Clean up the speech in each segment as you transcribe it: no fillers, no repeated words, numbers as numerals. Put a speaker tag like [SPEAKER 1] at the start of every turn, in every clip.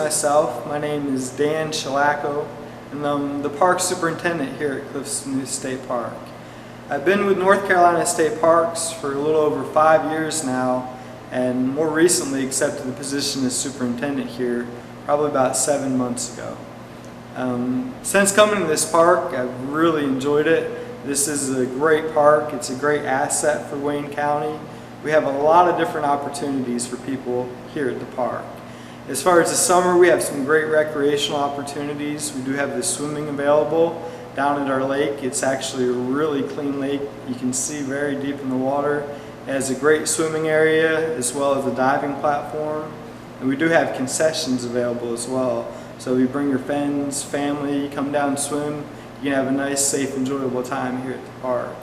[SPEAKER 1] myself. My name is Dan Shalacco, and I'm the park superintendent here at Neuse State Park. I've been with North Carolina State Parks for a little over 5 years now, and more recently accepted the position as superintendent here probably about 7 months ago. Since coming to this park, I've really enjoyed it. This is a great park. It's a great asset for Wayne County. We have a lot of different opportunities for people here at the park. As far as the summer, we have some great recreational opportunities. We do have the swimming available down at our lake. It's actually a really clean lake. You can see very deep in the water. It has a great swimming area as well as a diving platform. And we do have concessions available as well. So if you bring your friends, family, come down and swim, you can have a nice, safe, enjoyable time here at the park.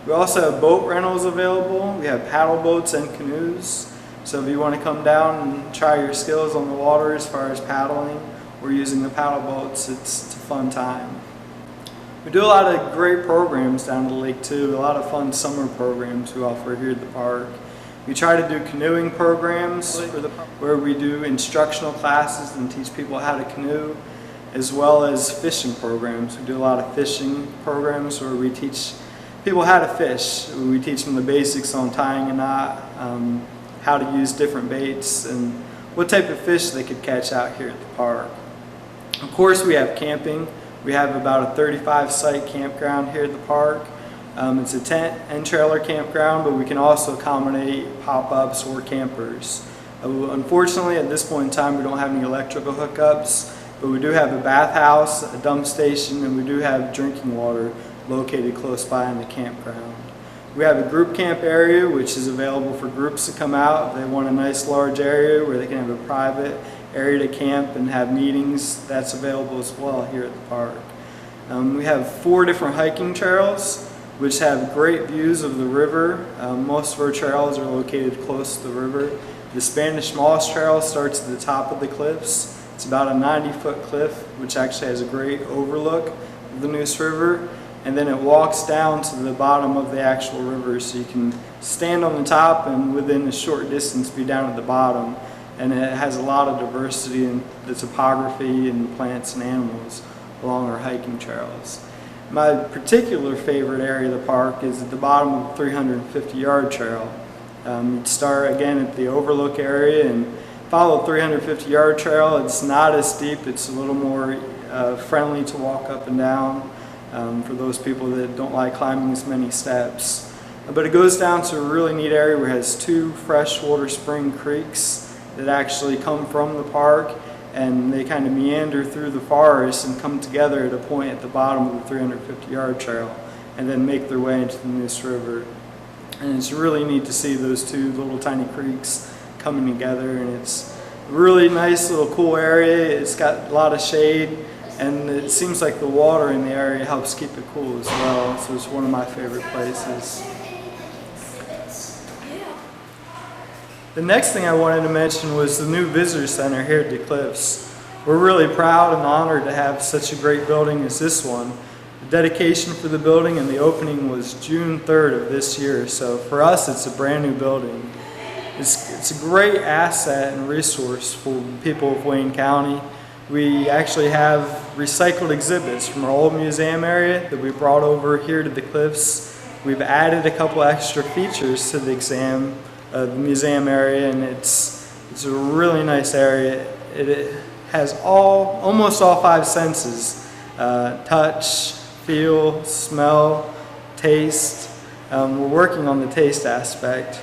[SPEAKER 1] We also have boat rentals available. We have paddle boats and canoes. So if you want to come down and try your skills on the water as far as paddling or using the paddle boats, it's a fun time. We do a lot of great programs down at the lake too, a lot of fun summer programs we offer here at the park. We try to do canoeing programs where we do instructional classes and teach people how to canoe, as well as fishing programs. We do a lot of fishing programs where we teach people how to fish. We teach them the basics on tying a knot, how to use different baits, and what type of fish they could catch out here at the park. Of course, we have camping. We have about a 35-site campground here at the park. It's a tent and trailer campground, but we can also accommodate pop-ups or campers. Unfortunately, at this point in time, we don't have any electrical hookups, but we do have a bathhouse, a dump station, and we do have drinking water located close by in the campground. We have a group camp area which is available for groups to come out if they want a nice large area where they can have a private area to camp and have meetings. That's available as well here at the park. We have 4 different hiking trails which have great views of the river. Most of our trails are located close to the river. The Spanish Moss Trail starts at the top of the cliffs. It's about a 90-foot cliff which actually has a great overlook of the Neuse River. And then it walks down to the bottom of the actual river, so you can stand on the top and within a short distance be down at the bottom. And it has a lot of diversity in the topography and plants and animals along our hiking trails. My particular favorite area of the park is at the bottom of the 350-yard trail. You'd start again at the overlook area and follow the 350-yard trail. It's not as steep, it's a little more friendly to walk up and down. For those people that don't like climbing as many steps. But it goes down to a really neat area where it has 2 freshwater spring creeks that actually come from the park, and they kind of meander through the forest and come together at a point at the bottom of the 350-yard trail and then make their way into the Neuse River. And it's really neat to see those 2 little tiny creeks coming together, and it's a really nice little cool area. It's got a lot of shade, and it seems like the water in the area helps keep it cool as well, so it's one of my favorite places. The next thing I wanted to mention was the new visitor center here at the Cliffs. We're really proud and honored to have such a great building as this one. The dedication for the building and the opening was June 3rd of this year, so for us it's a brand new building. It's a great asset and resource for people of Wayne County. We actually have recycled exhibits from our old museum area that we brought over here to the Cliffs. We've added a couple extra features to the museum area, and it's a really nice area. It has almost all 5 senses: touch, feel, smell, taste. We're working on the taste aspect.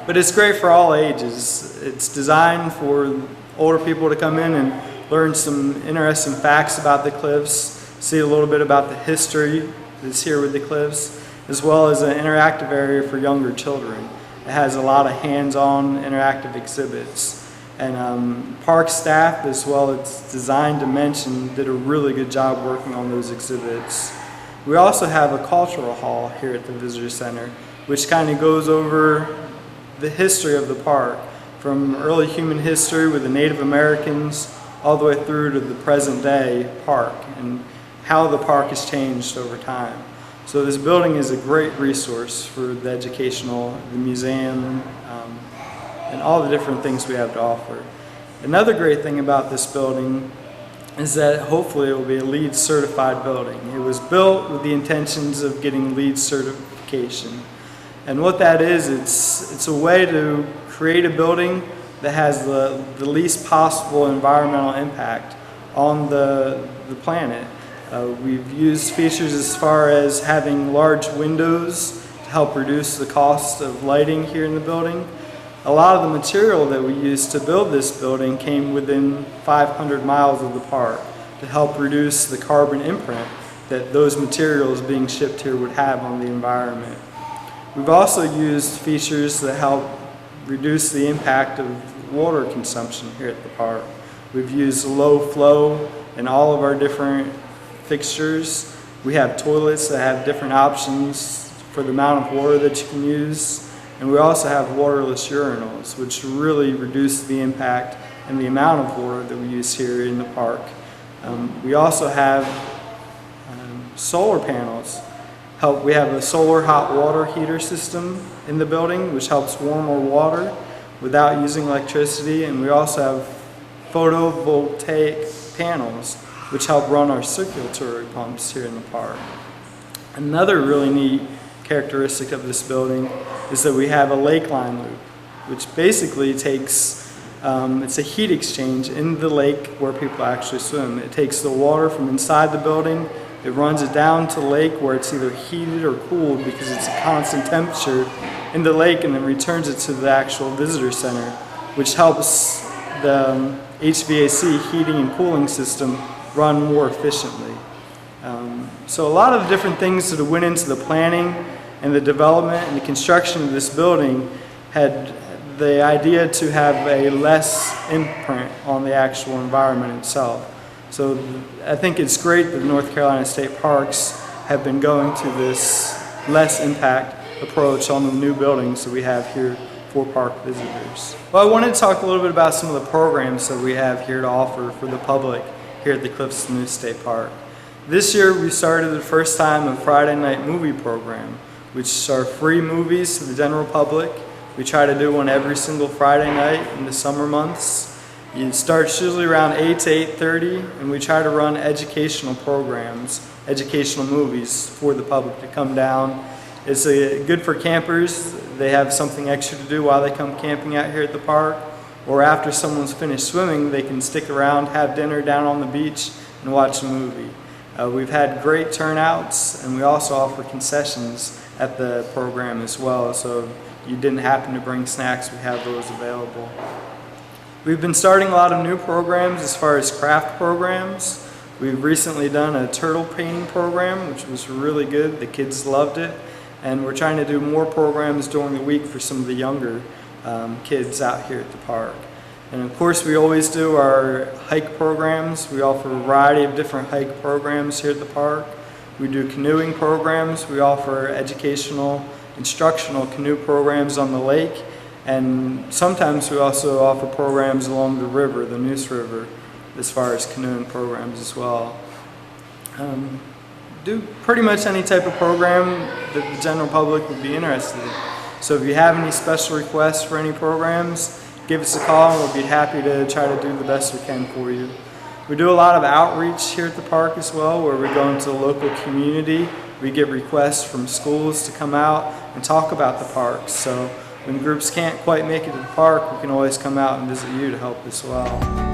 [SPEAKER 1] But it's great for all ages. It's designed for older people to come in and learn some interesting facts about the Cliffs, see a little bit about the history that's here with the Cliffs, as well as an interactive area for younger children. It has a lot of hands-on interactive exhibits. And park staff, as well as design dimension, did a really good job working on those exhibits. We also have a cultural hall here at the Visitor Center, which kind of goes over the history of the park, from early human history with the Native Americans all the way through to the present day park and how the park has changed over time. So this building is a great resource for the educational, the museum, and all the different things we have to offer. Another great thing about this building is that hopefully it will be a LEED certified building. It was built with the intentions of getting LEED certification. And what that is, it's a way to create a building that has the least possible environmental impact on the planet. We've used features as far as having large windows to help reduce the cost of lighting here in the building. A lot of the material that we used to build this building came within 500 miles of the park to help reduce the carbon imprint that those materials being shipped here would have on the environment. We've also used features that help reduce the impact of water consumption here at the park. We've used low flow in all of our different fixtures. We have toilets that have different options for the amount of water that you can use. And we also have waterless urinals, which really reduce the impact and the amount of water that we use here in the park. We also have solar panels. We have a solar hot water heater system in the building, which helps warm our water without using electricity. And we also have photovoltaic panels, which help run our circulatory pumps here in the park. Another really neat characteristic of this building is that we have a lake line loop, which basically takes, it's a heat exchange in the lake where people actually swim. It takes the water from inside the building, it runs it down to the lake where it's either heated or cooled because it's a constant temperature in the lake, and then returns it to the actual visitor center, which helps the HVAC heating and cooling system run more efficiently. So a lot of different things that went into the planning and the development and the construction of this building had the idea to have a less imprint on the actual environment itself. So I think it's great that North Carolina State Parks have been going to this less impact approach on the new buildings that we have here for park visitors. Well, I wanted to talk a little bit about some of the programs that we have here to offer for the public here at the Neuse State Park. This year we started the first time a Friday night movie program, which are free movies to the general public. We try to do one every single Friday night in the summer months. It starts usually around 8 to 8:30, and we try to run educational programs, educational movies for the public to come down. It's good for campers. They have something extra to do while they come camping out here at the park, or after someone's finished swimming, they can stick around, have dinner down on the beach, and watch a movie. We've had great turnouts, and we also offer concessions at the program as well, so if you didn't happen to bring snacks, we have those available. We've been starting a lot of new programs as far as craft programs. We've recently done a turtle painting program, which was really good. The kids loved it, and we're trying to do more programs during the week for some of the younger kids out here at the park. And of course, we always do our hike programs. We offer a variety of different hike programs here at the park. We do canoeing programs. We offer educational, instructional canoe programs on the lake. And sometimes we also offer programs along the river, the Neuse River, as far as canoeing programs as well. Do pretty much any type of program that the general public would be interested in. So if you have any special requests for any programs, give us a call and we'll be happy to try to do the best we can for you. We do a lot of outreach here at the park as well, where we go into the local community. We get requests from schools to come out and talk about the parks. So when groups can't quite make it to the park, we can always come out and visit you to help as well.